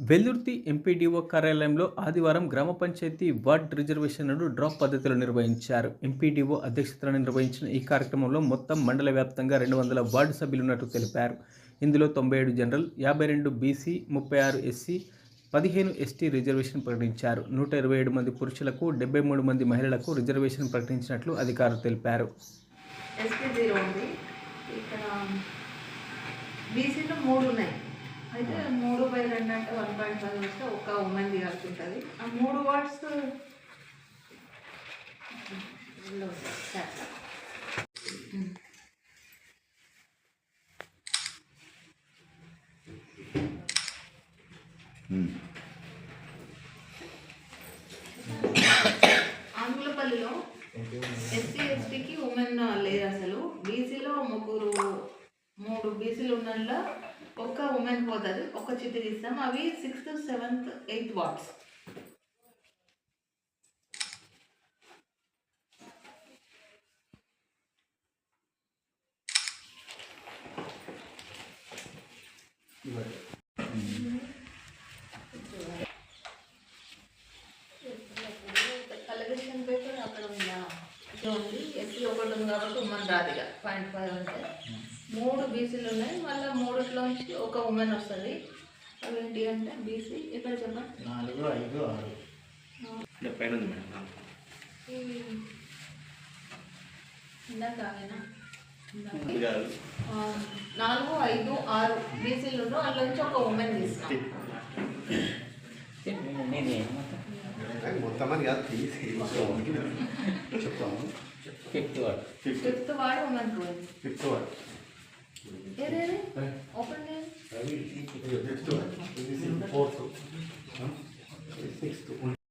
Veldurthi MPDO కార్యాలయంలో ఆదివారం గ్రామ పంచాయతీ వార్డ్ రిజర్వేషన్లను డ్రాప్ పద్ధతిలో నిర్వహించారు. ఎంపీడీఓ అధ్యక్షతన నిర్వహించిన ఈ కార్యక్రమంలో మొత్తం మండల వ్యాప్తంగా 200 వార్డు సభ్యులున్నట్టు తెలిపారు. ఇందులో 97 general, 52 BC, 36 SC, 15 ST reservation ప్రకటించారు. 127 మంది పురుషులకు, 73 మంది మహిళలకు రిజర్వేషన్ ప్రకటించినట్లు అధికారులు తెలిపారు. బీసీలో 3 ఉన్నాయి. అయితే 3/2 అంటే 1.5 వస్తే ఒక ఉమెన్ దిగాల్సి ఉంటుంది. ఆ 3 వార్డ్స్ ఆంగులపల్లిలో ఎస్సీ ఎస్టీకి ఉమెన్ లేరు. అసలు బీసీలో 3 బీసీలు ఉన్న ఒక్క ఉమెన్ పోతుంది. ఒక చిట్టి తీస్తాం. అవి 6th, 7th, 8th wards. Collection paper అక్కడ ఉందా? ఉంది. ఎస్సీ ఒకటి ఉంది కాబట్టి ఉమెన్ రాదిగా 0.5 అంటే 3 బీసీలు ఉన్నాయి. మళ్ళీ 3లోంచి ఒక ఉమెన్ వస్తుంది. అవి ఏంటి అంటే బీసీ ఇక్కడ చెప్పండి 4, 5, 6 పైన ఉంది మేడం. ఇందాక 4, 5, 6 బీసీలు ఉండవు. అందులోంచి ఒక ఉమెన్ తీస్తాం. ఫిఫ్త్ వార్డ్ ఉమెన్ పోయింది. ఓపెన్ చేయండి. 4th, 6th